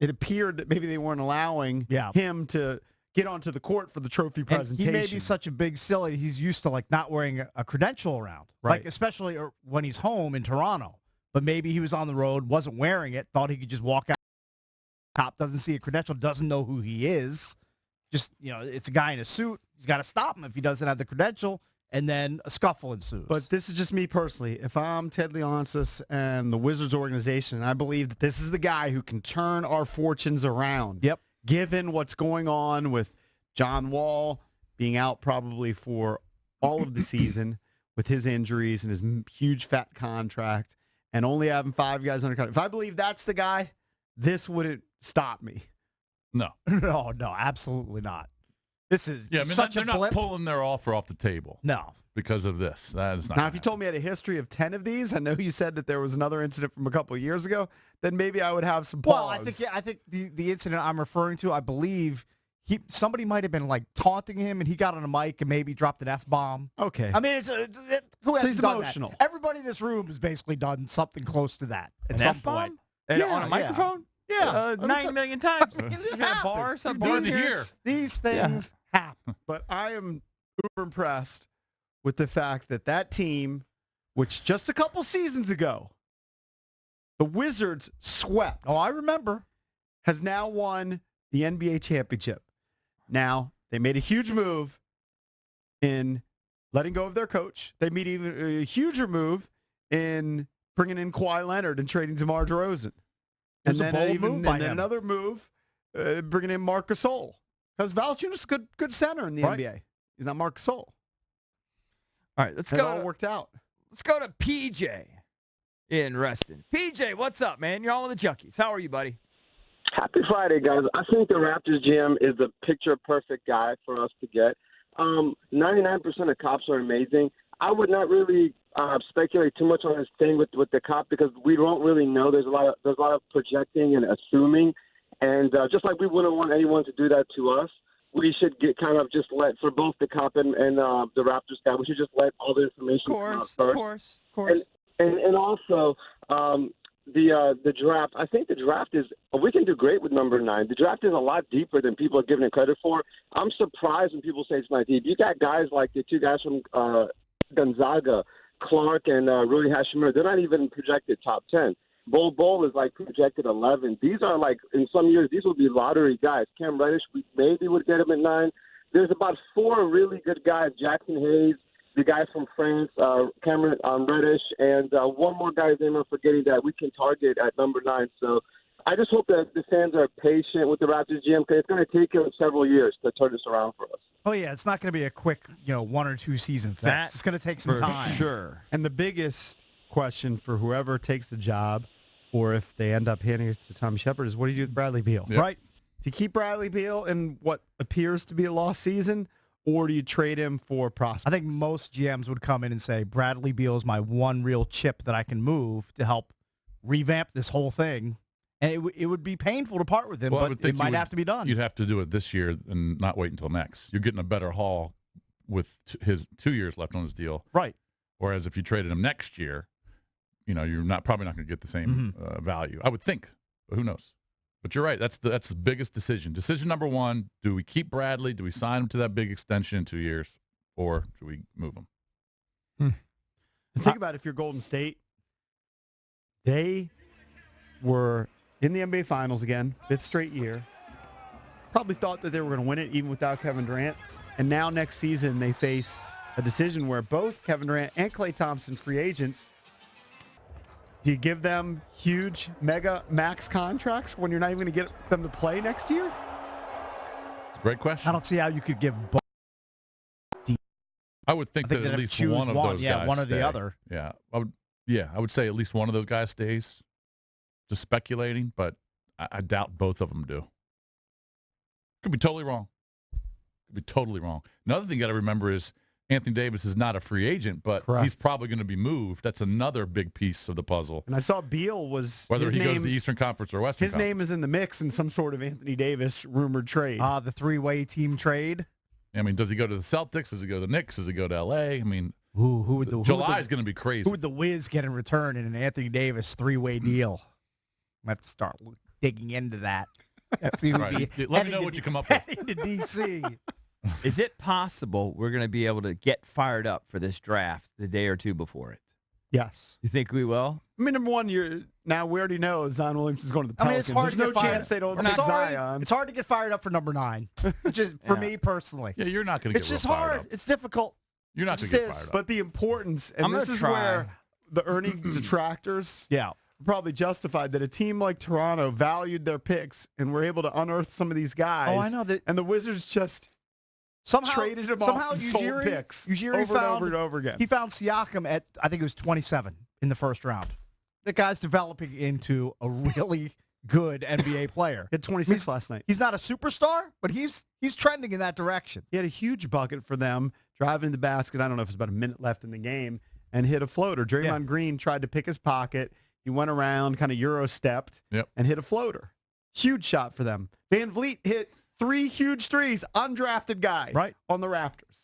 it appeared that maybe they weren't allowing him to get onto the court for the trophy presentation. And he may be such a big silly. He's used to not wearing a credential around, right? Especially when he's home in Toronto. But maybe he was on the road, wasn't wearing it, thought he could just walk out. Cop doesn't see a credential, doesn't know who he is. Just it's a guy in a suit. He's got to stop him if he doesn't have the credential, and then a scuffle ensues. But this is just me personally. If I'm Ted Leonsis and the Wizards organization, I believe that this is the guy who can turn our fortunes around. Yep. Given what's going on with John Wall being out probably for all of the season with his injuries and his huge fat contract and only having 5 guys under contract. If I believe that's the guy, this wouldn't stop me. No. No, absolutely not. This is such they're a not blip. pulling their offer off the table. No. Because of this. That is not. Now, if you told me I had a history of 10 of these, I know you said that there was another incident from a couple of years ago, then maybe I would have some pause. Well, I think the incident I'm referring to, I believe somebody might have been taunting him, and he got on a mic and maybe dropped an F-bomb. Okay. I mean, who hasn't he's done emotional. that? Everybody in this room has basically done something close to that at some point. On a microphone? Yeah. 9 million times. It You got a bar or something? Hard to hear. These things happen. But I am uber impressed with the fact that team, which just a couple seasons ago, the Wizards swept. Oh, I remember. Has now won the NBA championship. Now, they made a huge move in letting go of their coach. They made even a huger move in bringing in Kawhi Leonard and trading DeMar DeRozan. It was a bold move by him. And then another move, bringing in Marc Gasol. Because Valanciunas is a good center in the NBA. He's not Marc Gasol. All right, let's It go. all worked out. Let's go to PJ in Reston. PJ, what's up, man? You're all in the Junkies. How are you, buddy? Happy Friday, guys. I think the Raptors GM is the picture-perfect guy for us to get. 99% of cops are amazing. I would not really speculate too much on this thing with the cop because we don't really know. There's a lot of projecting and assuming, and just like we wouldn't want anyone to do that to us, we should get kind of just let for both the cop and the Raptors guy. We should just let all the information come out first. Of course. And also the draft. I think the draft is we can do great with number 9. The draft is a lot deeper than people are giving it credit for. I'm surprised when people say it's not deep. You got guys like the 2 guys from Gonzaga, Clark and Rudy Hashimura. They're not even projected top 10. Bol is projected 11. These are in some years, these will be lottery guys. Cam Reddish, we maybe would get him at 9. There's about 4 really good guys. Jackson Hayes, the guy from France, Cameron Reddish, and one more guy's name I'm forgetting that we can target at number 9. So I just hope that the fans are patient with the Raptors GM because it's going to take them several years to turn this around for us. Oh, yeah, it's not going to be a quick, 1 or 2 season fix. It's going to take some time. Sure. And the biggest question for whoever takes the job, or if they end up handing it to Tommy Shepard, is what do you do with Bradley Beal? Yep. Right? Do you keep Bradley Beal in what appears to be a lost season, or do you trade him for prospects? I think most GMs would come in and say, Bradley Beal is my one real chip that I can move to help revamp this whole thing. And it would be painful to part with him, but it might have to be done. You'd have to do it this year and not wait until next. You're getting a better haul with his 2 years left on his deal. Right. Whereas if you traded him next year, you're probably not going to get the same value. I would think, but who knows? But you're right. That's the biggest decision. Decision number 1: do we keep Bradley? Do we sign him to that big extension in 2 years, or do we move him? Think about if you're Golden State. They were in the NBA Finals again, 5th straight year. Probably thought that they were going to win it even without Kevin Durant. And now next season they face a decision where both Kevin Durant and Klay Thompson, free agents. Do you give them huge, mega, max contracts when you're not even going to get them to play next year? Great question. I don't see how you could give both. I would think that at least one of those guys one or stay. the other. Yeah, I would say at least one of those guys stays. Just speculating, but I doubt both of them do. Could be totally wrong. Another thing you got to remember is Anthony Davis is not a free agent, but he's probably going to be moved. That's another big piece of the puzzle. And I saw Beal was whether he goes to the Eastern Conference or Western Conference. His name is in the mix in some sort of Anthony Davis rumored trade. The 3-way team trade. I mean, does he go to the Celtics? Does he go to the Knicks? Does he go to L.A.? I mean, July is going to be crazy. Who would the Wiz get in return in an Anthony Davis 3-way deal? I have to start digging into that. See who'd Right. be Let me know heading what to you come up with. heading to D.C. Is it possible we're going to be able to get fired up for this draft the day or two before it? Yes. You think we will? I mean, number one, now we already know Zion Williamson's going to the I mean, Pelicans. it's hard There's to no get fired chance they don't I'm pick sorry. Zion. It's hard to get fired up for number 9. Just for Yeah. me personally. Yeah, you're not going to get It's just real fired hard. up. It's difficult. You're not It going to just get is. fired up. But the importance, and I'm this gonna is try. where the Ernie detractors Yeah. probably justified that a team like Toronto valued their picks and were able to unearth some of these guys. Oh, I know that. And the Wizards just Somehow traded him somehow off and sold Ujiri, picks Ujiri over and found, over and over again. He found Siakam at, I think it was 27 in the first round. The guy's developing into a really good NBA player. He had 26 last night. He's not a superstar, but he's trending in that direction. He had a huge bucket for them, driving the basket. I don't know if it was about a minute left in the game, and hit a floater. Draymond Green tried to pick his pocket. He went around, kind of Euro-stepped, and hit a floater. Huge shot for them. Van Vliet hit 3 huge threes, undrafted guy Right. on the Raptors.